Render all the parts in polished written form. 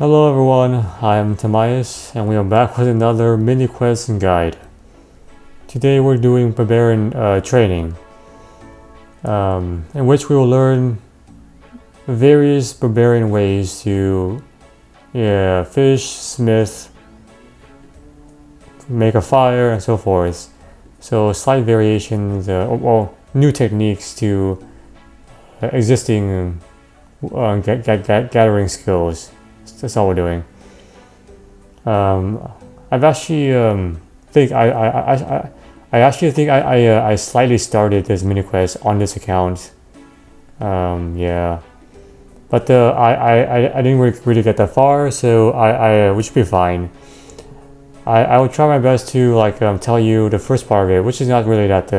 Hello everyone, I am Tamias and we are back with another Miniquest guide. Today we're doing Barbarian Training, in which we will learn various barbarian ways to fish, smith, make a fire and so forth. So slight variations, new techniques to existing gathering skills. That's all we're doing. I've actually I slightly started this mini quest on this account. Yeah, but I didn't really get that far, so we should be fine. I will try my best to tell you the first part of it, which is not really that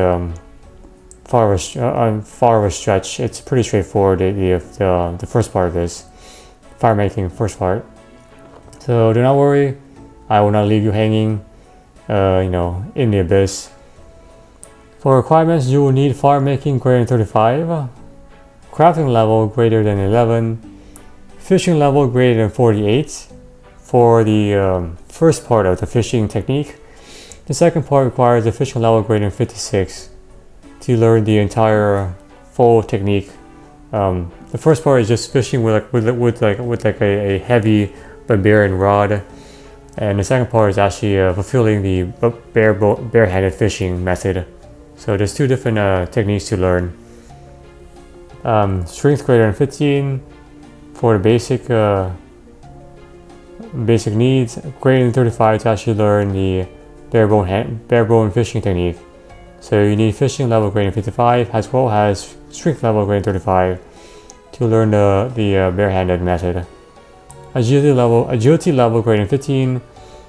far of a stretch. It's pretty straightforward. The first part of this. Firemaking first part. So do not worry, I will not leave you hanging in the abyss. For requirements, you will need firemaking greater than 35, crafting level greater than 11, fishing level greater than 48 for the first part of the fishing technique. The second part requires a fishing level greater than 56 to learn the entire full technique. The first part is just fishing with a heavy barbarian rod, and the second part is actually fulfilling the barehanded fishing method. So there's two different techniques to learn. Strength greater than 15 for the basic needs, greater than 35 to actually learn the barebone fishing technique. So you need fishing level greater than 55 as well as strength level greater than 35 to learn the barehanded method. Agility level greater than 15,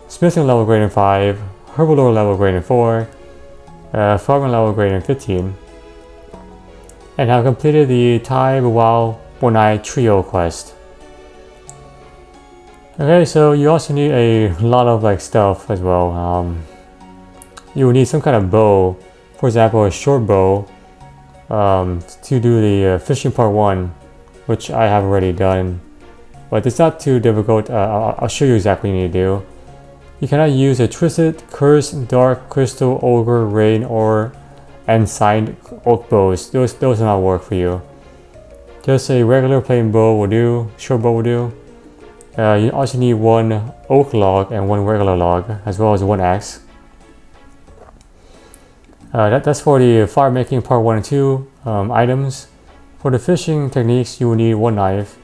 smithing level greater than 5, herblore level greater than 4, farming level greater than 15, and have completed the Tai Bawal Bonai trio quest. Okay, so you also need a lot of stuff as well. You will need some kind of bow, for example a short bow, to do the fishing part 1, which I have already done, but it's not too difficult. I'll show you exactly what you need to do. You cannot use a twisted, cursed, dark, crystal, ogre, rain, or ensigned oak bows. Those will not work for you. Just a regular plain bow will do, short bow will do. You also need one oak log and one regular log, as well as one axe. That's for the fire making part 1 and 2 items. For the fishing techniques, you will need one knife,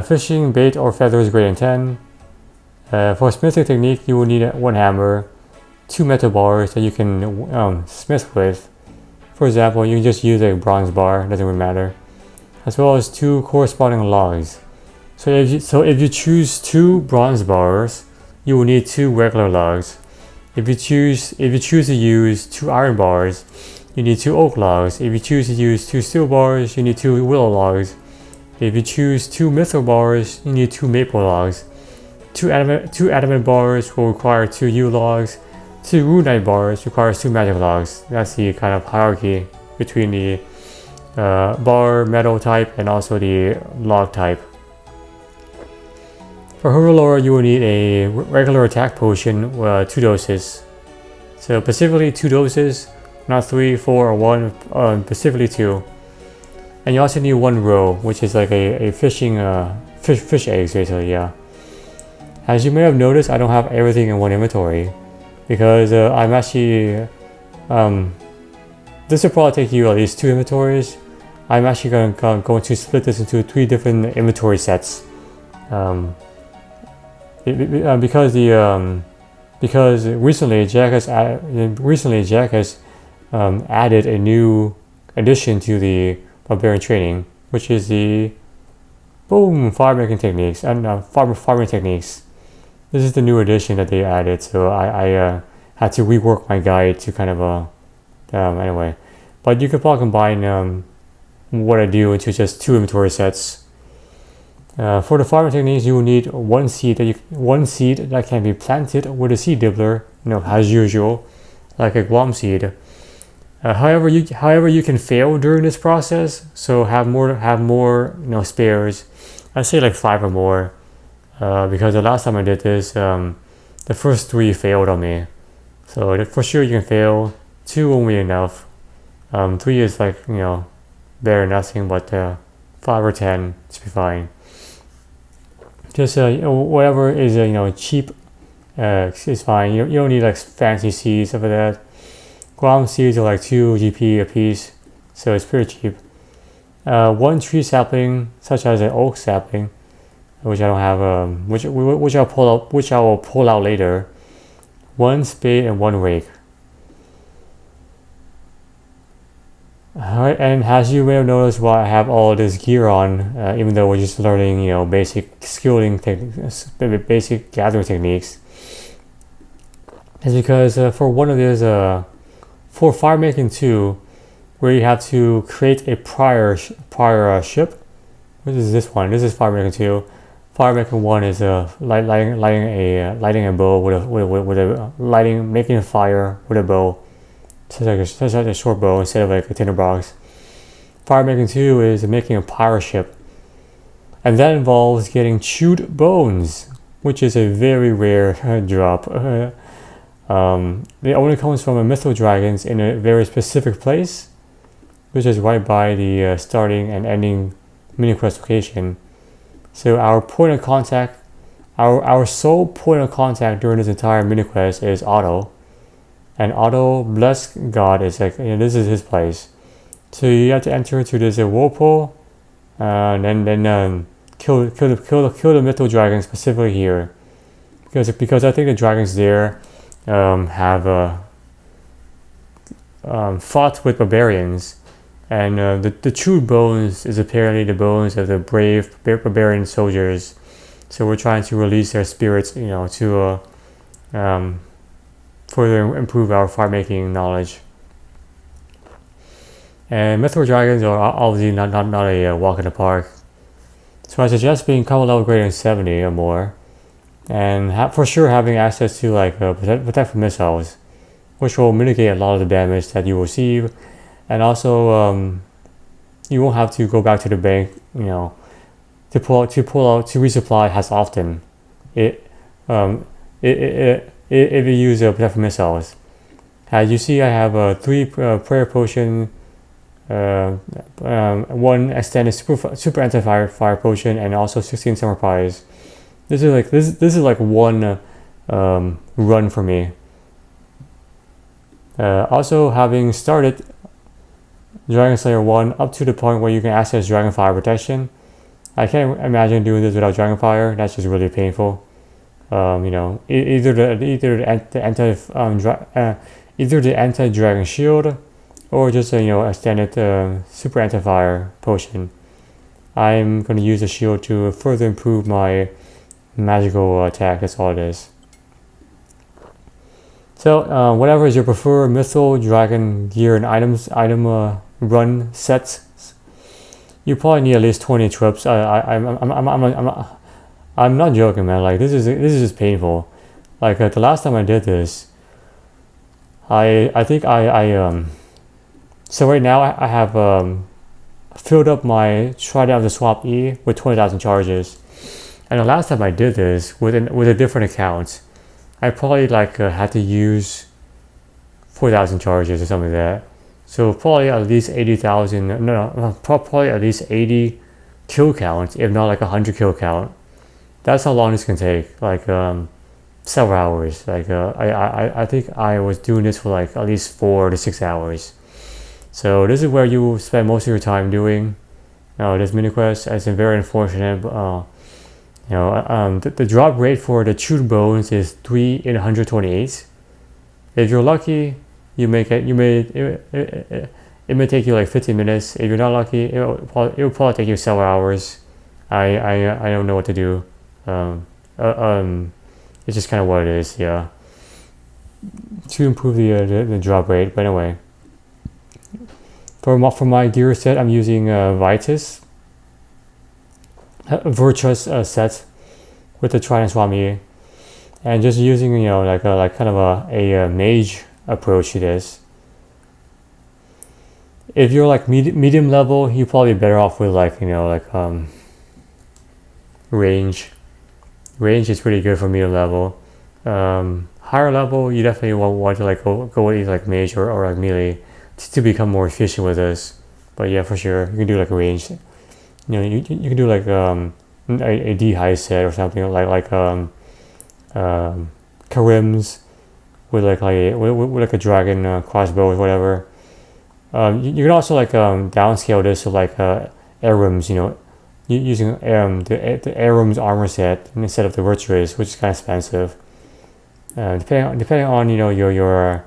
fishing bait or feathers greater than 10. For smithing technique, you will need one hammer, 2 metal bars that you can smith with. For example, you can just use a bronze bar, doesn't really matter, as well as 2 corresponding logs. So if you choose 2 bronze bars, you will need 2 regular logs. If you choose to use 2 iron bars, you need 2 oak logs. If you choose to use 2 steel bars, you need 2 willow logs. If you choose 2 mithril bars, you need 2 maple logs. 2 adamant bars will require 2 yew logs. 2 runite bars requires 2 magic logs. That's the kind of hierarchy between the bar metal type and also the log type. For Herblore, you will need a regular attack potion, 2 doses. So specifically 2 doses, not 3, 4, or 1, specifically 2. And you also need 1 roe, which is like a fishing fish eggs basically, yeah. As you may have noticed, I don't have everything in one inventory because I'm actually this will probably take you at least 2 inventories. I'm actually going to split this into 3 different inventory sets. Because recently Jack has added a new addition to the Barbarian Training, which is the farming techniques and farming techniques. This is the new addition that they added, so I had to rework my guide to kind of anyway. But you could probably combine what I do into just 2 inventory sets. For the farming techniques, you will need one seed that can be planted with a seed dibbler, as usual, like a guam seed. However, you can fail during this process, so have more spares. I'd say like 5 or more. because the last time I did this, the first 3 failed on me. So for sure you can fail. 2 won't be enough. 3 is like, better than nothing, but 5 or 10 should be fine. Just whatever is cheap is fine. You don't need like fancy seeds, stuff like that. Ground seeds are like 2 GP a piece, so it's pretty cheap. 1 tree sapling, such as an oak sapling, which I don't have, which I will pull out later. 1 spade and 1 rake. Alright, and as you may have noticed, why I have all this gear on, even though we're just learning, basic skilling techniques, basic gathering techniques, is because for one of these, for Firemaking 2, where you have to create a prior ship. What is this one? This is Firemaking 2. Firemaking 1 is lighting a bow with a making a fire with a bow. Such like a short bow instead of like a tinderbox. Firemaking 2 is making a pyre ship, and that involves getting chewed bones, which is a very rare drop. It only comes from a mythical dragons in a very specific place, which is right by the starting and ending Miniquest location. So our point of contact, our sole point of contact during this entire Miniquest is Otto. And Otto, bless God, is like, this is his place. So you have to enter into this whirlpool, and then kill the mythical dragon specifically here, because I think the dragons there have fought with barbarians, and the true bones is apparently the bones of the brave barbarian soldiers. So we're trying to release their spirits, to further improve our Firemaking knowledge. And mythical dragons are obviously not a walk in the park. So I suggest being combo level greater than 70 or more, and for sure having access to like protect from missiles, which will mitigate a lot of the damage that you receive, and also you won't have to go back to the bank, to resupply as often. If you use protect from missiles. As you see, I have 3 prayer potion, 1 extended super anti-fire potion, and also 16 summer pies. This is like one run for me. Also, having started Dragon Slayer 1 up to the point where you can access Dragon Fire protection, I can't imagine doing this without Dragon Fire. That's just really painful. Either the anti-dragon shield, or just extended super anti-fire potion. I'm going to use the shield to further improve my magical attack. That's all it is. So whatever is your preferred mythical dragon gear and item run sets, you probably need at least 20 trips. I'm not joking, man. Like this is just painful. Like the last time I did this, I think so right now I have filled up my Trident of the Swap E with 20,000 charges, and the last time I did this with a different account, I probably had to use 4,000 charges or something like that. So probably at least 80,000. Probably at least 80 kill count, if not like 100 kill count. That's how long this can take, like several hours. I think I was doing this for like at least 4 to 6 hours. So this is where you spend most of your time doing this mini quest. It's very unfortunate. The drop rate for the chewed bones is 3 in 128. If you're lucky, it may take you like 15 minutes. If you're not lucky, it will probably take you several hours. I don't know what to do. It's just kind of what it is, yeah. To improve the drop rate, but anyway. For my gear set, I'm using Vitus, Virtuous set with the Trident Swami, and just using kind of a mage approach to this. If you're like medium level, you're probably better off with range range is pretty good for medium level. Higher level, you definitely want to like go with either like mage or like melee to become more efficient with this. But yeah, for sure, you can do like a range. You know, you can do like a D high set or something like Karim's with like a dragon crossbow or whatever. You can also like downscale this to like Aram's, you know, using the Aram's armor set instead of the Virtuous, which is kind of expensive. Depending on you know your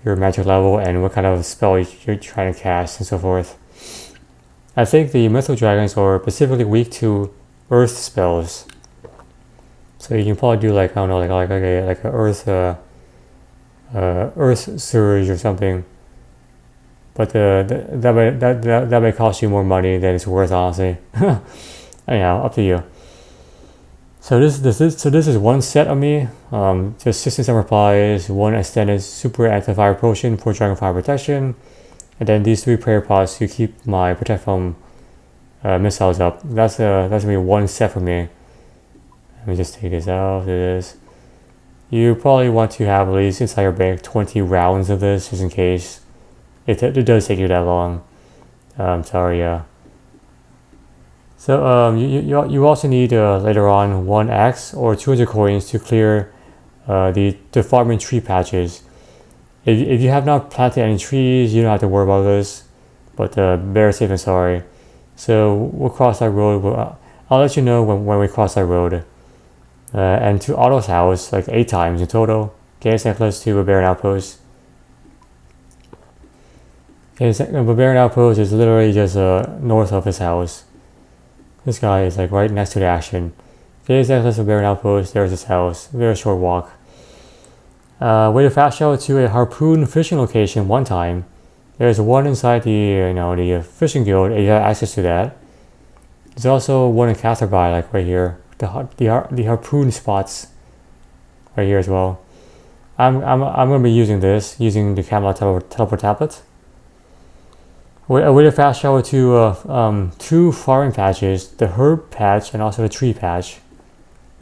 magic level and what kind of spell you're trying to cast and so forth. I think the Mythical Dragons are specifically weak to Earth spells, so you can probably do like I don't know like a Earth Surge or something. But that may cost you more money than it's worth, honestly. Anyhow, up to you. So this is one set of me. Just 16 replies, one extended super anti-fire potion for dragon fire protection, and then these 3 prayer pots to keep my protect from missiles up. That's gonna be one set for me. Let me just take this out. This. You probably want to have at least inside your bank 20 rounds of this just in case. It does take you that long. Sorry, yeah. So you also need later on 1 axe or 200 coins to clear the farming tree patches. If you have not planted any trees, you don't have to worry about this. But bear safe and sorry. So we'll cross that road. I'll let you know when we cross that road. And to Otto's house, like 8 times in total. Gaze necklace to Barbarian Outpost. Barbarian Outpost is literally just north of his house. This guy is like right next to the action. Gaze necklace of Barbarian Outpost, there's his house. Very short walk. Way to fast travel to a harpoon fishing location one time. There's one inside the fishing guild, and you have access to that. There's also one in Catherby, like right here. The harpoon spots right here as well. I'm gonna be using the Camelot teleport tablet. A way to fast travel to 2 farming patches, the herb patch and also the tree patch.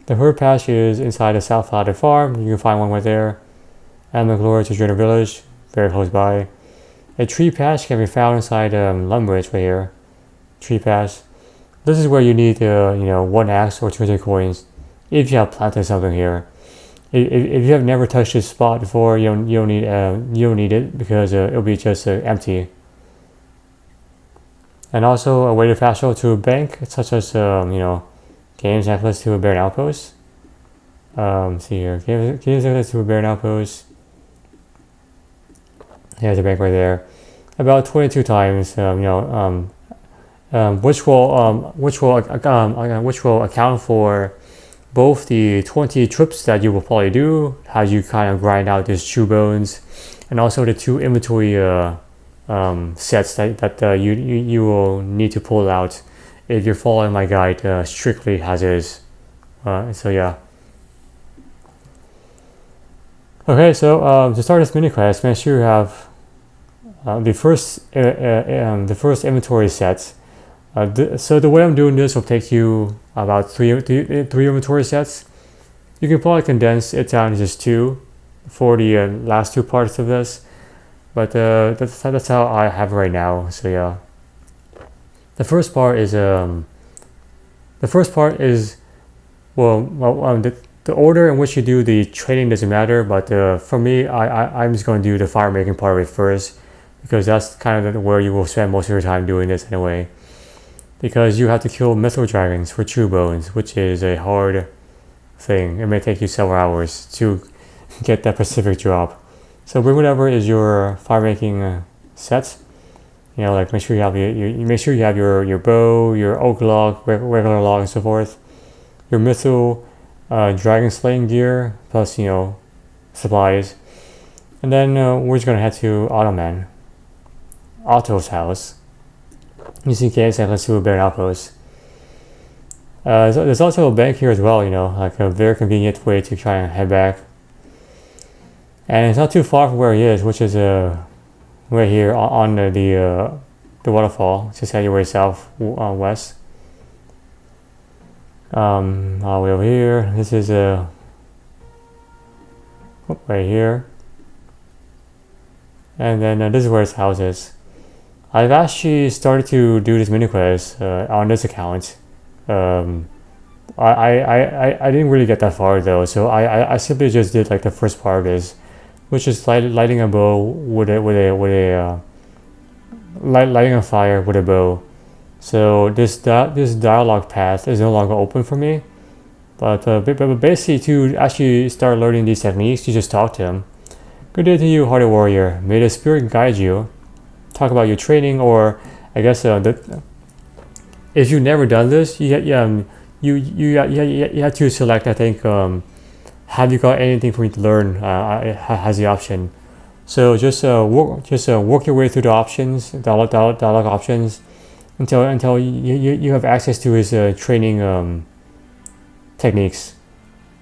The herb patch is inside the South Ladder farm. You can find one right there. And the glory to Journey Village, very close by. A tree patch can be found inside Lumbridge right here. Tree patch. This is where you need 1 axe or 200 coins if you have planted something here. If you have never touched this spot before, you don't need it because it'll be just empty. And also a way to fast travel to a bank, such as games necklace to a Barbarian Outpost. See here, games necklace to a Barbarian Outpost. There's a bank right there. About 22 times, which will account for both the 20 trips that you will probably do, how you kind of grind out these chew bones, and also the 2 inventory sets that you will need to pull out if you're following my guide strictly as is. So yeah. Okay, so to start this mini quest, make sure you have the first inventory set. So the way I'm doing this will take you about three inventory sets. You can probably condense it down to just 2 for the last 2 parts of this, but that's how I have it right now. So yeah, the first part is the order in which you do the training doesn't matter, but for me, I'm just going to do the firemaking part of it first, because that's kind of where you will spend most of your time doing this anyway. Because you have to kill mythical dragons for true bones, which is a hard thing. It may take you several hours to get that specific drop. So bring whatever is your firemaking set. Like make sure you have your bow, your oak log, regular log, and so forth. Your mythical dragon slaying gear plus supplies, and then we're just gonna head to Otto's house. You see case and let's do a Barbarian Outpost. So there's also a bank here as well, like a very convenient way to try and head back. And it's not too far from where he is, which is right here on the waterfall. Just head your way south west. All the way over here. This is right here. And then this is where his house is. I've actually started to do this mini quest on this account. I didn't really get that far though, so I simply just did like the first part of this, which is lighting a bow lighting a fire with a bow. So this dialogue path is no longer open for me, but basically to actually start learning these techniques, you just talk to him. Good day to you, hardy warrior. May the spirit guide you. Talk about your training, or I guess if you've never done this, you have to select. I think have you got anything for me to learn? Has the option. So just work your way through the options, dialogue options, until you have access to his training techniques.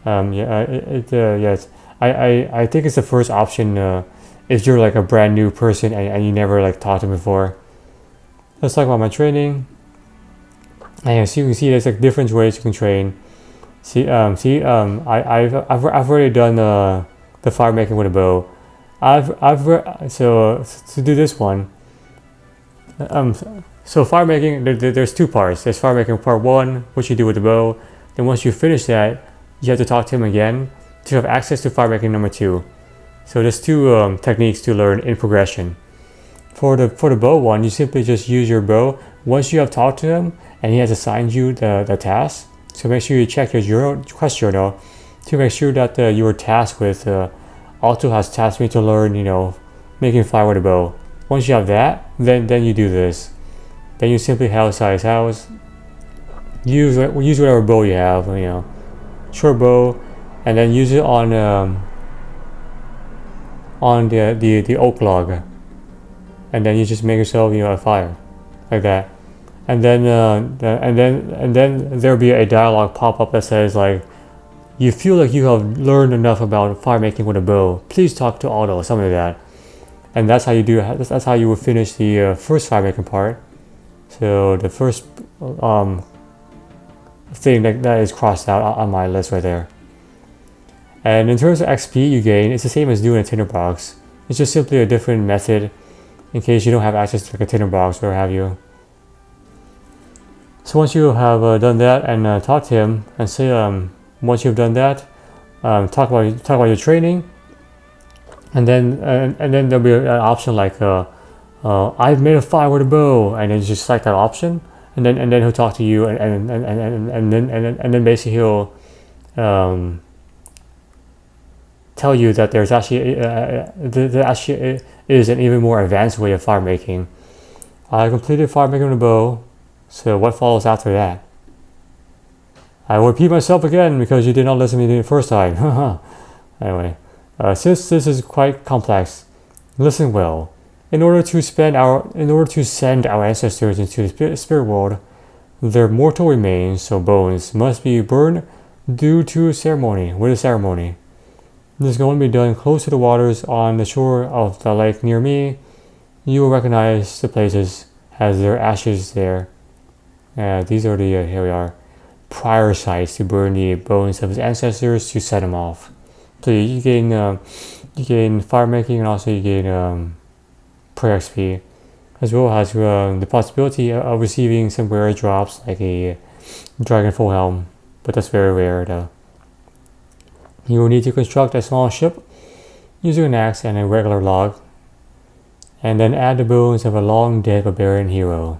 Yes, I think it's the first option if you're like a brand new person and you never like taught him before. Let's talk about my training. And so you can see there's like different ways you can train. I've already done the firemaking with a bow. So to do this one, so firemaking, there's two parts. There's firemaking part 1, which you do with the bow. Then once you finish that, you have to talk to him again to have access to firemaking number 2. So there's two techniques to learn in progression. For the bow one, you simply just use your bow once you have talked to him and he has assigned you the task. So make sure you check your quest journal to make sure that you were tasked with also has tasked me to learn, making fire with a bow. Once you have that, then you do this. Then you simply head outside his house. Use whatever bow you have, short bow, and then use it on the oak log, and then you just make yourself a fire like that, and then there'll be a dialogue pop up that says like, you feel like you have learned enough about fire making with a bow, please talk to Otto, something like that. And that's how you do it. That's how you will finish the first fire making part. So the first thing that is crossed out on my list right there. And in terms of XP you gain, it's the same as doing a tinderbox. It's just simply a different method in case you don't have access to like a tinderbox or have you. So once you have done that and talk to him and say, once you've done that, talk about your training, and then there'll be an option like I've made a fire with a bow, and then you just select that option, and then he'll talk to you, and then basically he'll tell you that there's actually there actually is an even more advanced way of fire making. I completed fire making with a bow, so what follows after that? I will repeat myself again because you did not listen to me the first time. Anyway, since this is quite complex, listen well. In order to send our ancestors into the spirit world, their mortal remains, so bones, must be burned due to a ceremony. This can only be done close to the waters on the shore of the lake near me. You will recognize the places as their ashes there. These are the here we are, prior sites to burn the bones of his ancestors to set them off. So you gain fire making, and also you gain prayer XP, as well as the possibility of receiving some rare drops like a dragon full helm, but that's very rare though. You will need to construct a small ship using an axe and a regular log, and then add the bones of a long dead barbarian hero.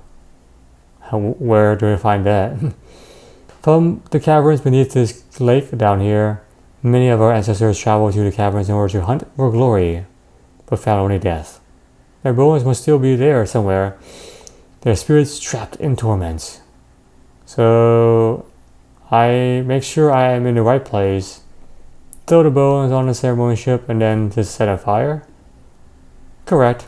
Where do I find that? From the caverns beneath this lake down here, many of our ancestors traveled to the caverns in order to hunt for glory, but found only death. Their bones must still be there somewhere, their spirits trapped in torments. So I make sure I am in the right place, throw the bones on the ceremony ship, and then just set a fire? Correct.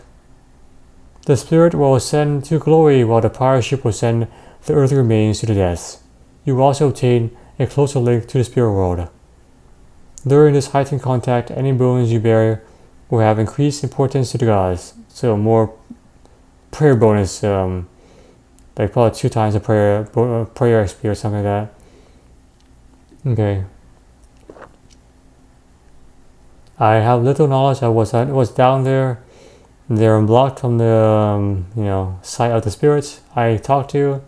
The spirit will ascend to glory while the prior ship will send the earthly remains to the deaths. You will also obtain a closer link to the spirit world. During this heightened contact, any bones you bury will have increased importance to the gods. So more prayer bonus, like probably 2 times the prayer XP or something like that. Okay. I have little knowledge. I was down there. They're unblocked from the sight of the spirits I talked to.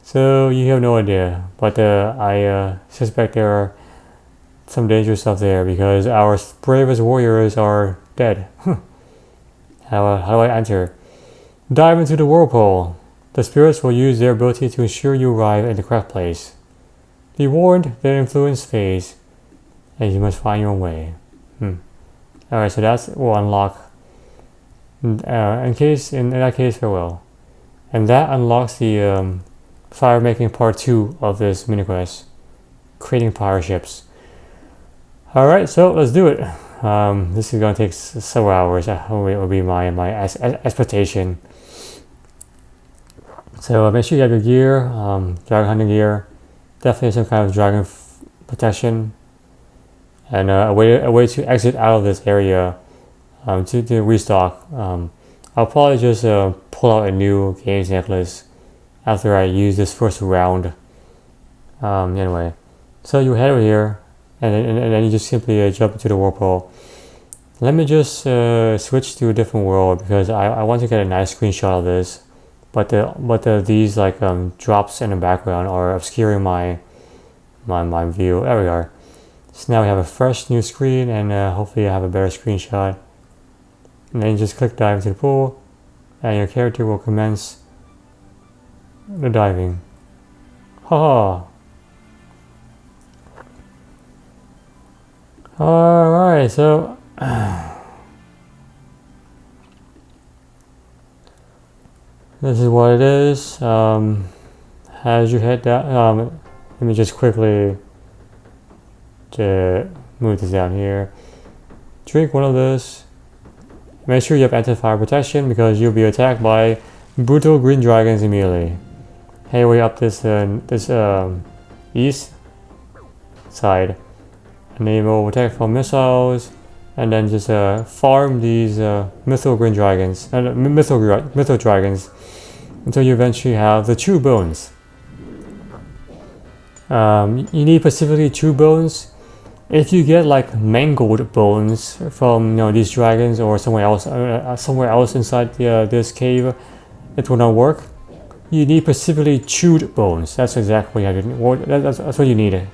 So you have no idea. But I suspect there are some dangerous stuff there because our bravest warriors are dead. How do I enter? Dive into the whirlpool. The spirits will use their ability to ensure you arrive at the correct place. Be warned, their influence fades, and you must find your own way. Alright, so that will unlock. In that case, farewell. And that unlocks the Firemaking part 2 of this mini quest, creating fire ships. Alright, so let's do it. This is going to take several hours. It will be my expectation. So make sure you have your gear, dragon hunting gear, definitely some kind of dragon protection, and a way to exit out of this area to restock. I'll probably just pull out a new games necklace after I use this first round. Anyway, so you head over here, and then you just simply jump into the whirlpool. Let me just switch to a different world because I want to get a nice screenshot of this. But these like drops in the background are obscuring my view. There we are. So now we have a fresh new screen, and hopefully I have a better screenshot. And then you just click dive into the pool, and your character will commence the diving. Haha. Alright, so this is what it is. As you head down, let me just quickly move this down here. Drink one of this. Make sure you have anti-fire protection because you'll be attacked by brutal green dragons immediately. Head way up this east side, and then you will protect from missiles, and then just farm these mythical green dragons, mythical dragons, until you eventually have the true bones. You need specifically true bones. If you get like mangled bones from these dragons or somewhere else inside this cave, it will not work. You need specifically chewed bones. That's exactly that's what you need.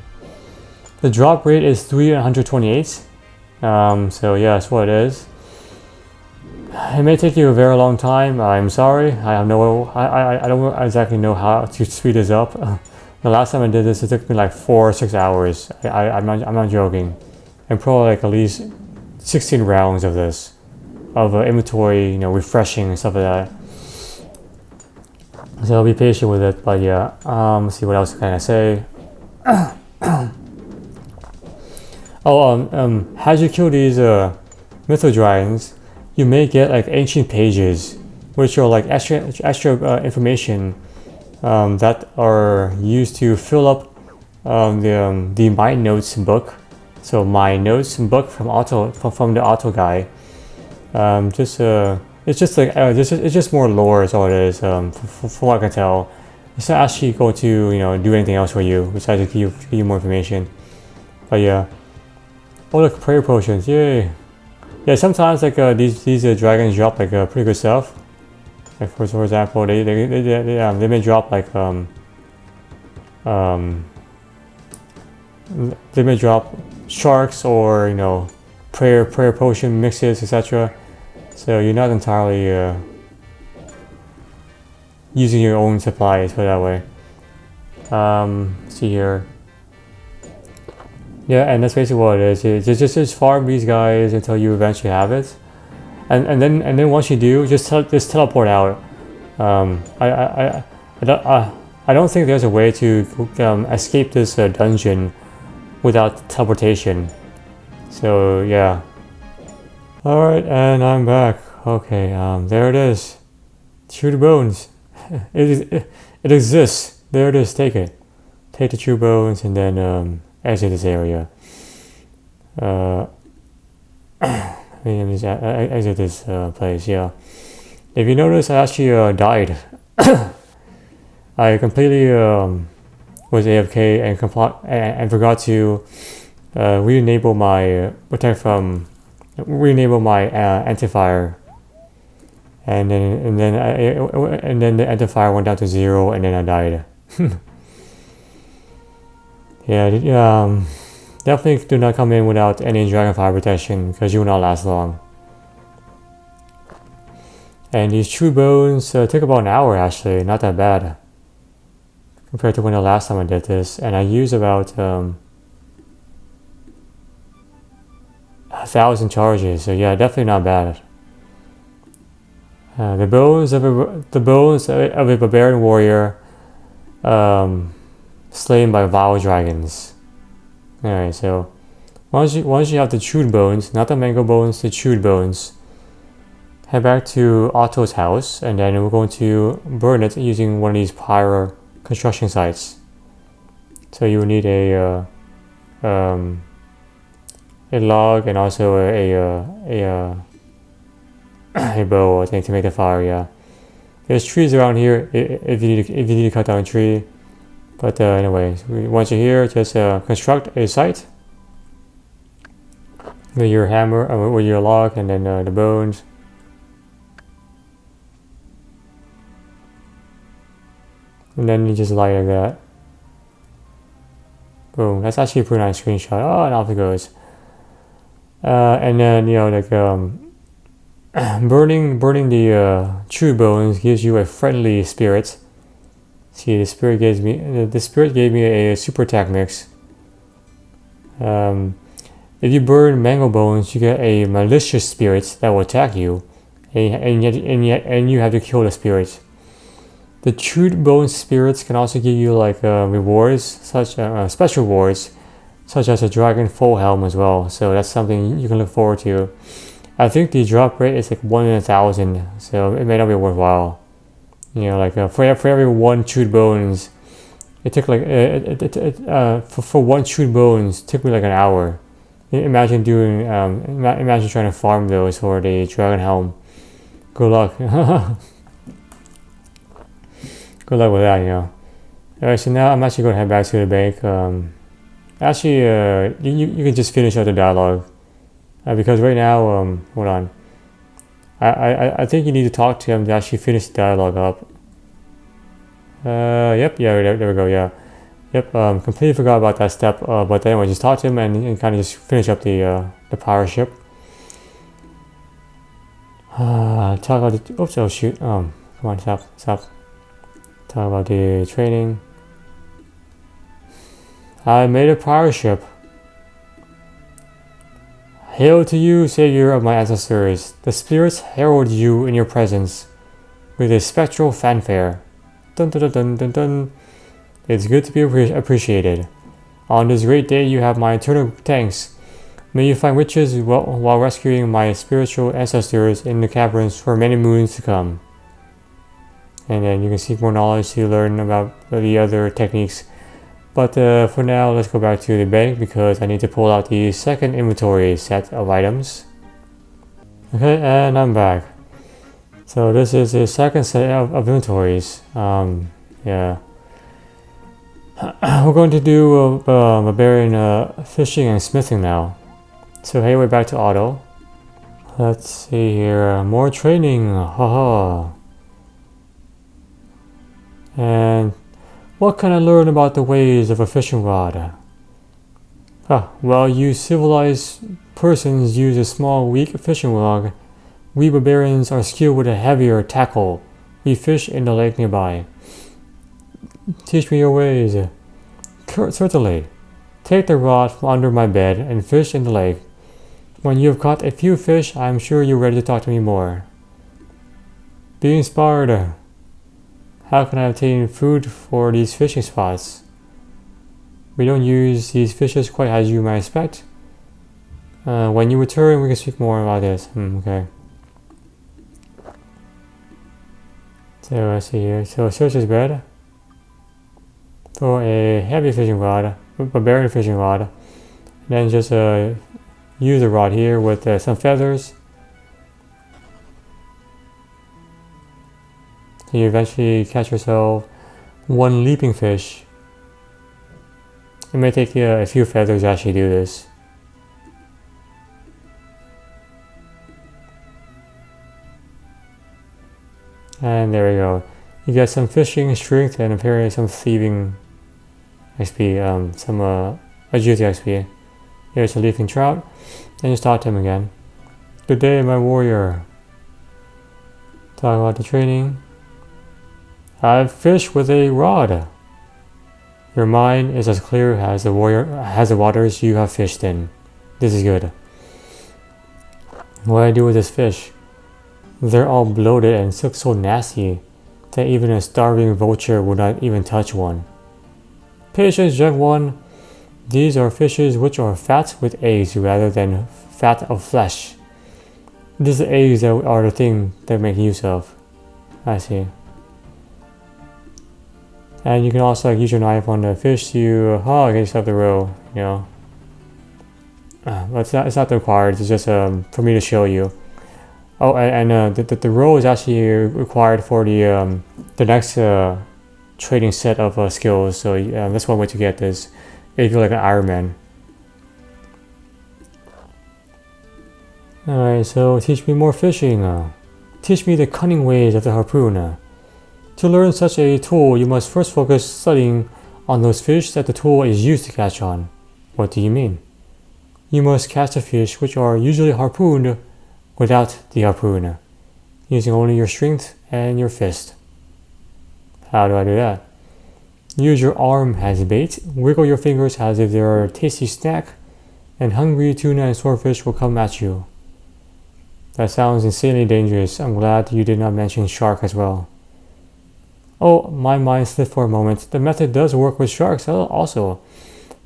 The drop rate is 328. So yeah, that's what it is. It may take you a very long time. I'm sorry. I don't exactly know how to speed this up. The last time I did this, it took me like 4 or 6 hours. I'm not joking. And probably like at least 16 rounds of this, of inventory, refreshing and stuff like that. So be patient with it. But yeah, let's see what else can I say. As you kill these mytho dragons, you may get like ancient pages, which are like extra information that are used to fill up the My Notes book. So My Notes book from the auto guy. It's just more lore is all it is. From what I can tell, it's not actually going to do anything else for you besides give you more information. But yeah. Oh look, prayer potions! Yay! Yeah, sometimes like these dragons drop like pretty good stuff. Like for example, they may drop like they may drop sharks or prayer potion mixes, etc. So you're not entirely using your own supplies, put it that way. See here. Yeah, and that's basically what it is. Just farm these guys until you eventually have it, and then once you do, just teleport out. I don't think there's a way to escape this dungeon without teleportation. So yeah. All right, and I'm back. Okay, there it is. True bones. It exists. There it is. Take it. Take the true bones and then exit this area. Exit this place. Yeah. If you notice, I actually died. I completely was AFK and forgot to re-enable my anti-fire, and then the anti-fire went down to 0, and then I died. Yeah, definitely do not come in without any dragonfire protection, because you will not last long. And these true bones took about an hour, actually, not that bad compared to when the last time I did this, and I used about 1,000 charges, so yeah, definitely not bad. The bones of a barbarian warrior slain by vile dragons. Alright, so once you have the chewed bones, not the mango bones, the chewed bones, head back to Otto's house, and then we're going to burn it using one of these pyre construction sites. So you will need a log and also a bow, I think, to make the fire. Yeah, there's trees around here if you need to cut down a tree. But anyways, once you're here, just construct a site with your hammer, with your log, and then the bones. And then you just light like that. Boom. That's actually a pretty nice screenshot. Oh, and off it goes. And then, you know, like burning the true bones gives you a friendly spirit. See, the spirit gave me a super attack mix. If you burn mango bones, you get a malicious spirit that will attack you, and you have to kill the spirit. The chewed bone spirits can also give you like rewards, such special rewards, such as a dragon full helm as well. So that's something you can look forward to. I think the drop rate is like 1 in 1,000, so it may not be worthwhile. You know, like for every 1 chewed bones, it took like for 1 chewed bones took me like an hour. Imagine doing imagine trying to farm those for the dragon helm. Good luck. Good luck with that, you know. Alright, so now I'm actually going to head back to the bank. Actually, you can just finish out the dialogue. Because right now, hold on. I think you need to talk to him to actually finish the dialogue up. Yep, yeah, there we go, yeah. Yep, completely forgot about that step. But anyway, just talk to him and kind of just finish up the power ship. Talk about the, oops, oh shoot, come on, stop. Talk about the training. I made a power ship. Hail to you, savior of my ancestors. The spirits herald you in your presence with a spectral fanfare. Dun dun dun dun dun dun. It's good to be appreciated. On this great day, you have my eternal thanks. May you find riches while rescuing my spiritual ancestors in the caverns for many moons to come. And then you can seek more knowledge to learn about the other techniques. But for now, let's go back to the bank because I need to pull out the second inventory set of items. Okay, and I'm back. So this is the second set of inventories. Yeah. We're going to do barbarian fishing and smithing now. So hey, we're back to auto. Let's see here. More training. Haha. And what can I learn about the ways of a fishing rod? Well, you civilized persons use a small, weak fishing rod. We barbarians are skilled with a heavier tackle. We fish in the lake nearby. Teach me your ways. Certainly. Take the rod from under my bed and fish in the lake. When you have caught a few fish, I am sure you're ready to talk to me more. Be inspired. How can I obtain food for these fishing spots? We don't use these fishes quite as you might expect. When you return, we can speak more about this. Okay. So let's see here. So search his bed for a heavy fishing rod, barbarian fishing rod. Then just use the rod here with some feathers. So you eventually catch yourself 1 leaping fish. It may take you a few feathers to actually do this. And there we go. You get some fishing strength and apparently some thieving XP, some agility XP. Here's a leafing trout. And you start him again. Good day, my warrior. Talk about the training. I've fished with a rod. Your mind is as clear as the waters you have fished in. This is good. What do I do with this fish? They're all bloated and look so nasty that even a starving vulture would not even touch one. Patience, young one. These are fishes which are fat with eggs rather than fat of flesh. These eggs that are the thing that make use of. I see. And you can also use your knife on the fish to get yourself the roe, you know. But it's not required, it's just for me to show you. Oh, and the roe is actually required for the next trading set of skills, so that's one way to get this, if you're like an Iron Man. Alright, so teach me more fishing. Teach me the cunning ways of the harpoon. To learn such a tool, you must first focus studying on those fish that the tool is used to catch on. What do you mean? You must catch the fish which are usually harpooned without the harpoon, using only your strength and your fist. How do I do that? Use your arm as bait, wiggle your fingers as if they're a tasty snack, and hungry tuna and swordfish will come at you. That sounds insanely dangerous. I'm glad you did not mention shark as well. Oh, my mind slipped for a moment. The method does work with sharks also,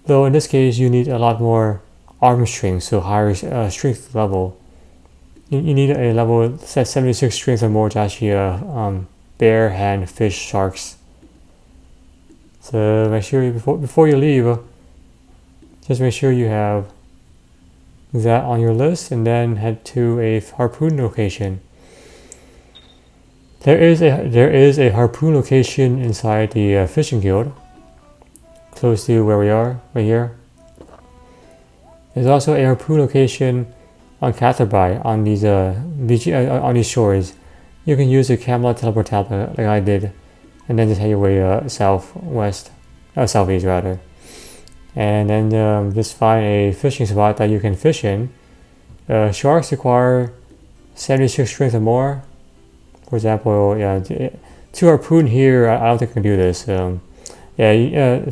though in this case you need a lot more arm strength, so higher strength level. You need a level 76 strength or more to actually bare hand fish sharks. So make sure you, before you leave, just make sure you have that on your list, and then head to a harpoon location. There is a harpoon location inside the fishing guild, close to where we are, right here. There's also a harpoon location on Catherby on these shores. You can use a Camelot teleport tablet like I did, and then just head your way southwest, southeast rather, and then just find a fishing spot that you can fish in. Sharks require 76 strength or more. For example, to harpoon here, I don't think I can do this.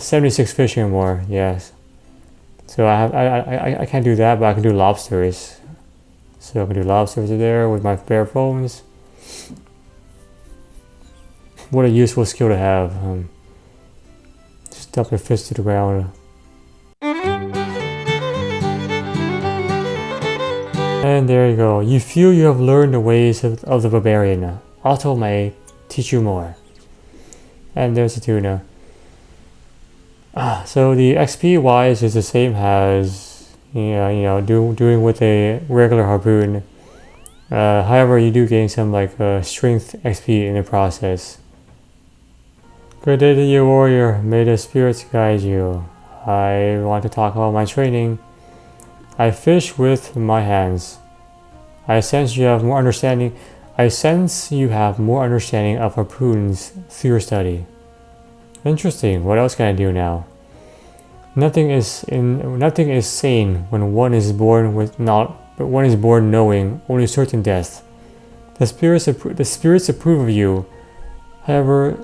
76 fishing or more, yes. So I can't do that, but I can do lobsters. So I can do lobsters there with my bare bones. What a useful skill to have. Just dump your fist to the ground. And there you go. You feel you have learned the ways of the barbarian. Otto may teach you more. And there's the tuna. So the XP wise is the same as doing with a regular harpoon. However, you do gain some strength XP in the process. Good day to you, warrior. May the spirits guide you. I want to talk about my training. I fish with my hands. I sense you have more understanding. Of harpoons through your study. Interesting. What else can I do now? Nothing is sane when one is born knowing only certain death. The spirits approve of you. However,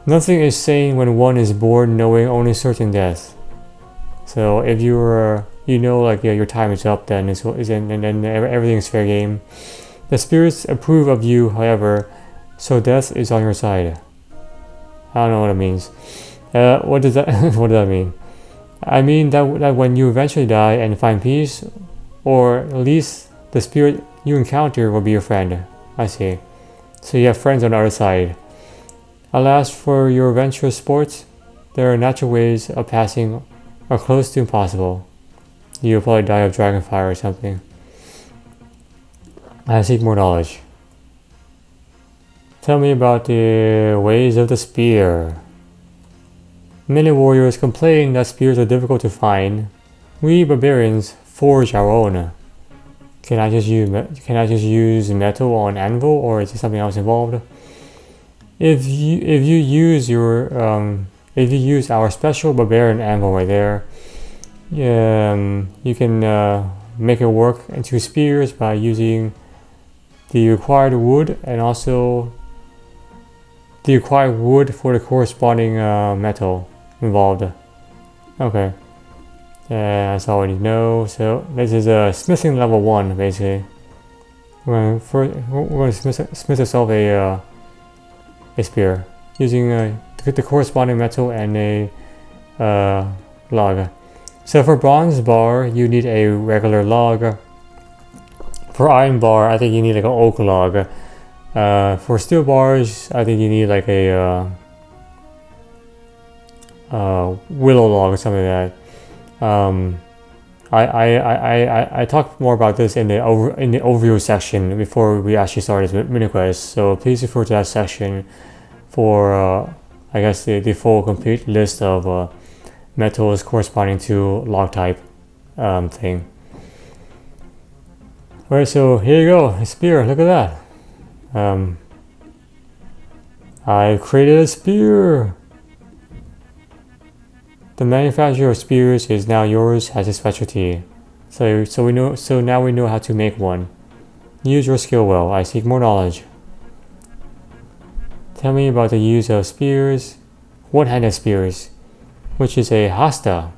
nothing is sane when one is born knowing only certain death. So if your time is up, then everything is fair game. The spirits approve of you, however, so death is on your side. I don't know what it means. What does that what does that mean? I mean that when you eventually die and find peace, or at least the spirit you encounter will be your friend. I see. So you have friends on the other side. Alas, for your adventurous sports, there are natural ways of passing are close to impossible. You'll probably die of dragonfire or something. I seek more knowledge. Tell me about the ways of the spear. Many warriors complain that spears are difficult to find. We barbarians forge our own. Can I just use metal on anvil, or is there something else involved? If you use our special barbarian anvil right there, you can make it work into spears by using the required wood and also the required wood for the corresponding metal involved. Okay, that's all we need to know. So this is a smithing level 1 basically. We're going to smith ourselves a spear using the corresponding metal and a log. So for bronze bar, you need a regular log. For iron bar, I think you need like an oak log. For steel bars, I think you need like a willow log or something like that. I talked more about this in the overview section before we actually started this Miniquest. So please refer to that section for I guess the full complete list of metals corresponding to log type thing. Alright, so here you go, a spear, look at that. I created a spear. The manufacture of spears is now yours as a specialty. So now we know how to make one. Use your skill well. I seek more knowledge. Tell me about the use of spears. One-handed spears, which is a hasta.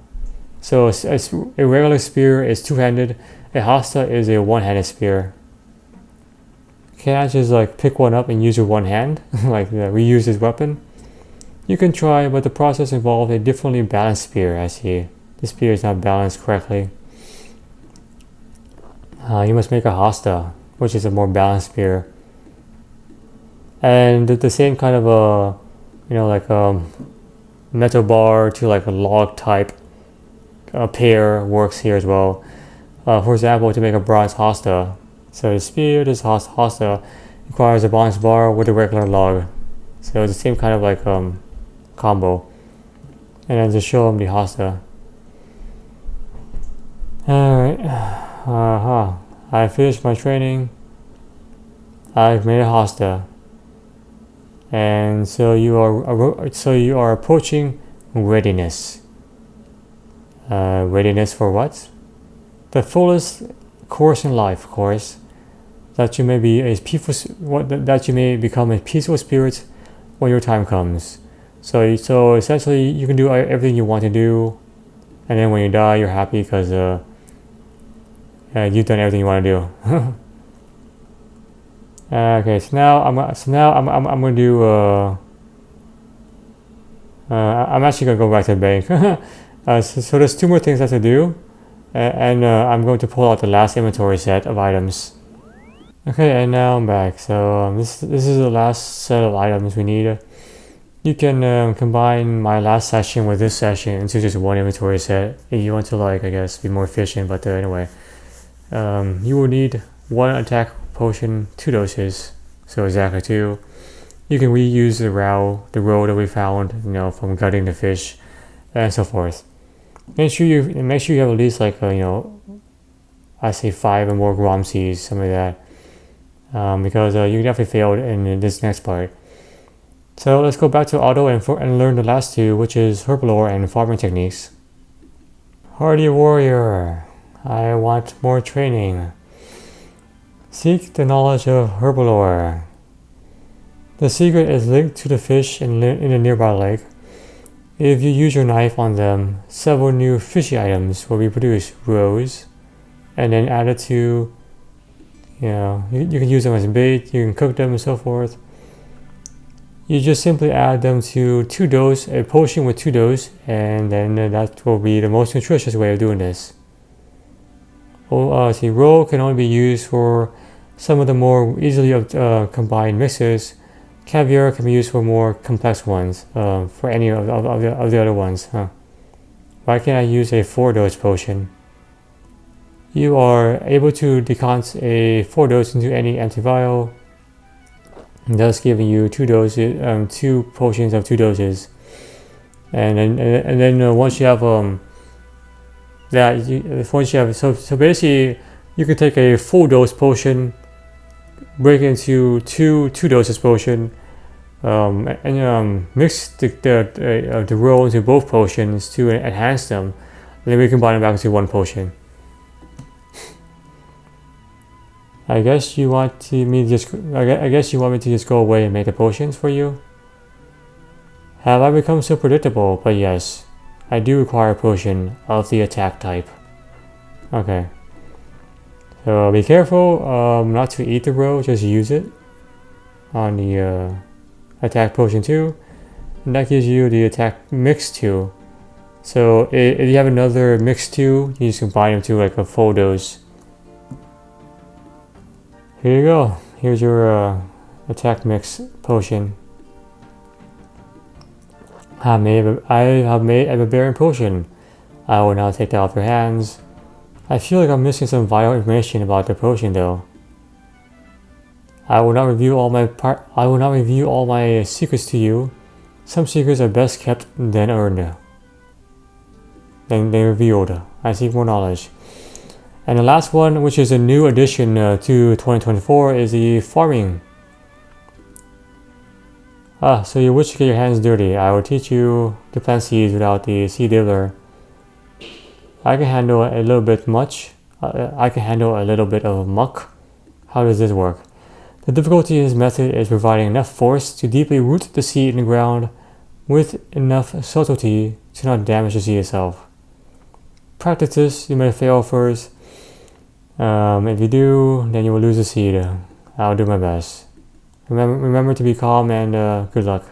So a regular spear is two-handed. A hasta is a one-handed spear. Can I just like pick one up and use your one hand? Like reuse this weapon? You can try, but the process involves a differently balanced spear. I see. The spear is not balanced correctly. You must make a hasta, which is a more balanced spear. And the same kind of metal bar to like a log type pair works here as well. For example, to make a bronze hasta. So the spear, this hasta, requires a bronze bar with a regular log. So it's the same kind of like combo. And then just show them the hasta. Alright. I finished my training. I've made a hasta. And so you are approaching readiness. Readiness for what? The fullest course in life, of course. That you may be a peaceful, that you may become a peaceful spirit when your time comes. So essentially, you can do everything you want to do, and then when you die, you're happy because you've done everything you want to do. Okay, so now I'm gonna do. I'm actually gonna go back to the bank. So there's 2 more things I have to do, and I'm going to pull out the last inventory set of items. Okay, and now I'm back. So this is the last set of items we need. You can combine my last session with this session into just one inventory set if you want to, like, I guess, be more efficient. But anyway, you will need 1 attack potion, 2 doses, so exactly 2. You can reuse the row that we found, from gutting the fish, and so forth. Make sure you have at least like I say 5 or more Gromsees, something like that, because you definitely failed in this next part. So let's go back to auto and learn the last 2, which is Herblore and Farming techniques. Hardy warrior, I want more training. Seek the knowledge of Herblore. The secret is linked to the fish in a nearby lake. If you use your knife on them, several new fishy items will be produced, rows, and then added to, you can use them as bait, you can cook them and so forth. You just simply add them to 2 doughs, a potion with 2 doughs, and then that will be the most nutritious way of doing this. Roe can only be used for some of the more easily combined mixes. Caviar can be used for more complex ones, for any of the other ones. Why can't I use a 4-dose potion? You are able to decant a 4-dose into any empty vial, thus giving you 2 potions of 2 doses. and then once you have once you have so basically you can take a full dose potion, break it into two doses potion, and mix the roll into both potions to enhance them, and then we combine them back into one potion. I guess you want me to just go away and make the potions for you. Have I become so predictable? But yes, I do require a potion of the attack type. Okay. So be careful not to eat the row, just use it on the attack potion 2. And that gives you the attack mix 2. So if you have another mix 2, you just combine them to like a full dose. Here you go. Here's your attack mix potion. I have made a Barbarian potion. I will now take that off your hands. I feel like I'm missing some vital information about the potion though. I will not reveal all my secrets to you. Some secrets are best kept than earned. Then revealed. I seek more knowledge. And the last one, which is a new addition to 2024, is the farming. So you wish to get your hands dirty. I will teach you to plant seeds without the seed dealer. I can handle a little bit of muck. How does this work? The difficulty in this method is providing enough force to deeply root the seed in the ground with enough subtlety to not damage the seed itself. Practice this, you may fail first. If you do, then you will lose the seed. I'll do my best. Remember to be calm and good luck.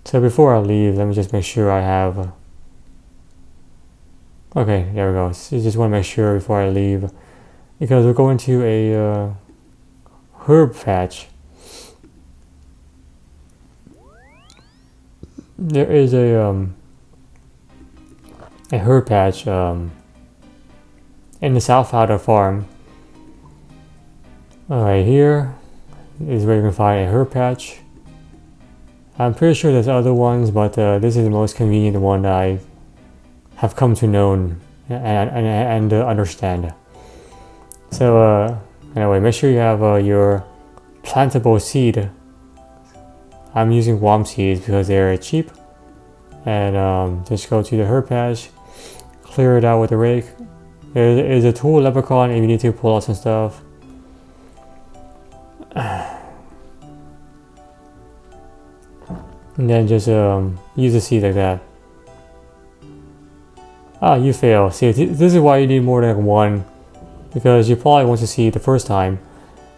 So before I leave, let me just make sure I have... Okay, there we go. So you just want to make sure before I leave, because we're going to a herb patch. There is a herb patch in the South Outer Farm. Right here is where you can find a herb patch. I'm pretty sure there's other ones, but this is the most convenient one that I have come to know and understand. So anyway, make sure you have your plantable seed. I'm using worm seeds because they're cheap. And just go to the herb patch, clear it out with a rake. There's a tool leprechaun if you need to pull out some stuff. And then just use the seed like that. You fail. See, this is why you need more than one, because you probably want to see it the first time.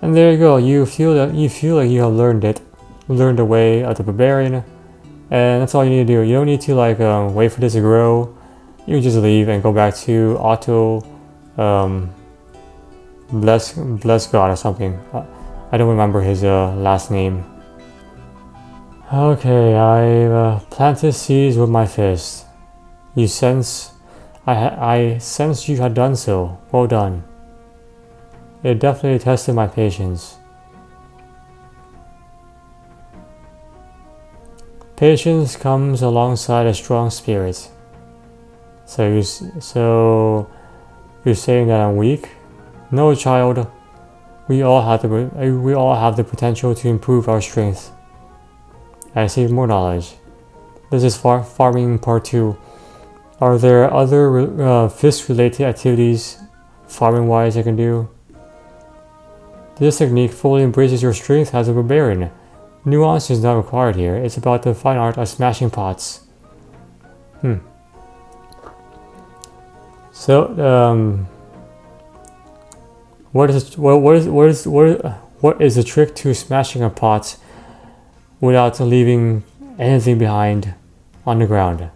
And there you go. You feel like you have learned the way of the barbarian, and that's all you need to do. You don't need to wait for this to grow. You can just leave and go back to auto bless God or something. I don't remember his last name. Okay, I planted seeds with my fist. You sense... I sensed you had done so. Well done. It definitely tested my patience. Patience comes alongside a strong spirit. So you're saying that I'm weak? No, child. We all have the potential to improve our strength. I seek more knowledge. This is farming part 2. Are there other fist-related activities, farming-wise, I can do? This technique fully embraces your strength as a barbarian. Nuance is not required here. It's about the fine art of smashing pots. So, what is the trick to smashing a pot without leaving anything behind on the ground?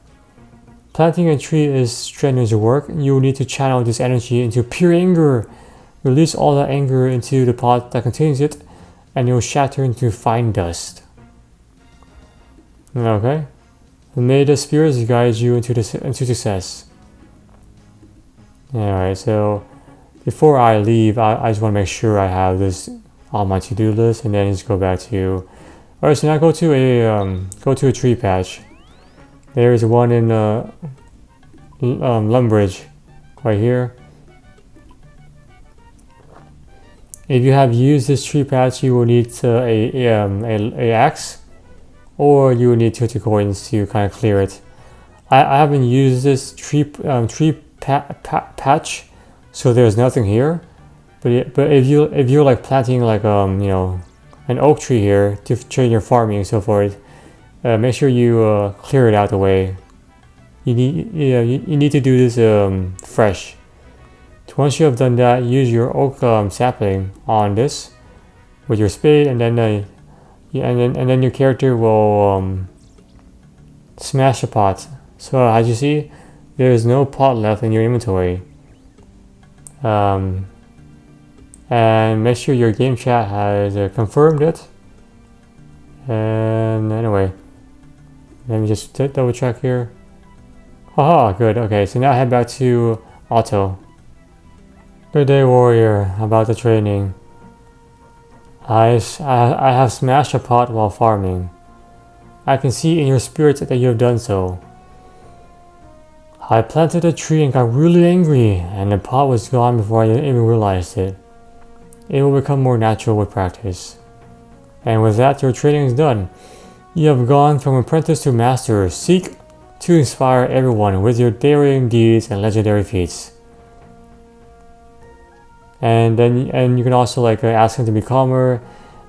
Planting a tree is strenuous work. You will need to channel this energy into pure anger. Release all that anger into the pot that contains it, and it will shatter into fine dust. Okay. May the spirits guide you into success. Alright, so before I leave, I just want to make sure I have this on my to-do list, and then just go back to... Alright, so now go to a tree patch. There's one in Lumbridge, right here. If you have used this tree patch, you will need a axe, or you will need 20 coins to kind of clear it. I haven't used this tree patch, so there's nothing here. But if you're like planting like you know, an oak tree here to train your farming and so forth, make sure you clear it out the way. You need to do this fresh. Once you have done that, use your oak sapling on this with your spade, and then and then your character will smash the pot. So as you see, there is no pot left in your inventory. And make sure your game chat has confirmed it. And anyway, let me just double check here. Haha, good. Okay, so now head back to auto. Good day, warrior. About the training. I have smashed a pot while farming. I can see in your spirits that you have done so. I planted a tree and got really angry, and the pot was gone before I even realized it. It will become more natural with practice. And with that, your training is done. You have gone from apprentice to master. Seek to inspire everyone with your daring deeds and legendary feats. And then you can also like ask him to be calmer,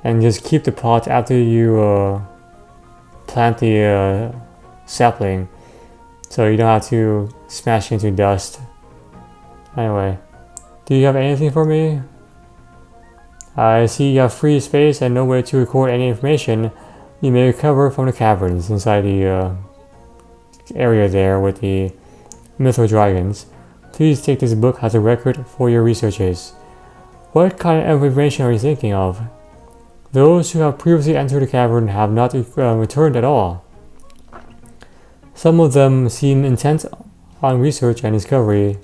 and just keep the pot after you plant the sapling, so you don't have to smash into dust. Anyway, do you have anything for me? I see you have free space and no way to record any information. You may recover from the caverns inside the area there with the mythical dragons. Please take this book as a record for your researches. What kind of information are you thinking of? Those who have previously entered the cavern have not returned at all. Some of them seem intent on research and discovery,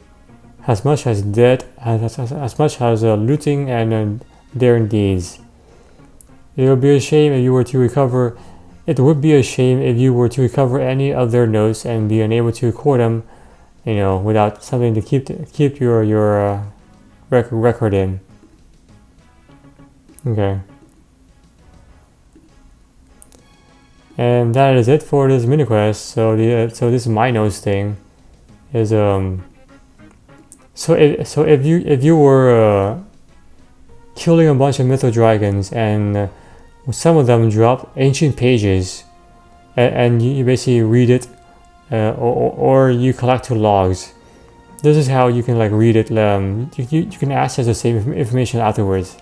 as much as looting and daring deeds. It would be a shame if you were to recover. It would be a shame if you were to recover any of their notes and be unable to record them, you know, without something to keep your record in. Okay. And that is it for this mini quest. So this my notes thing is so if you were killing a bunch of mythical dragons, and some of them drop ancient pages, and you basically read it, or you collect two logs. This is how you can like read it. You can access the same information afterwards.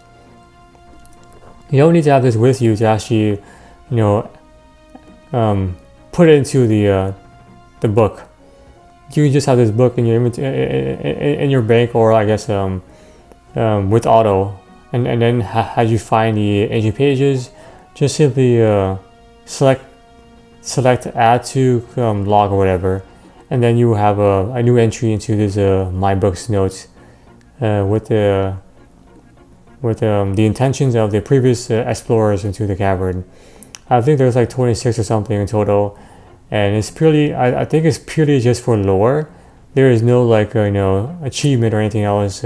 You don't need to have this with you to actually, you know, put it into the book. You can just have this book in your in your bank, or I guess with auto, and then as you find the ancient pages, just simply select add to log or whatever, and then you will have a new entry into this my books notes with the intentions of the previous explorers into the cavern. I think there's like 26 or something in total, and it's purely I think it's purely just for lore. There is no like you know, achievement or anything else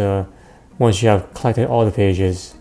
once you have collected all the pages.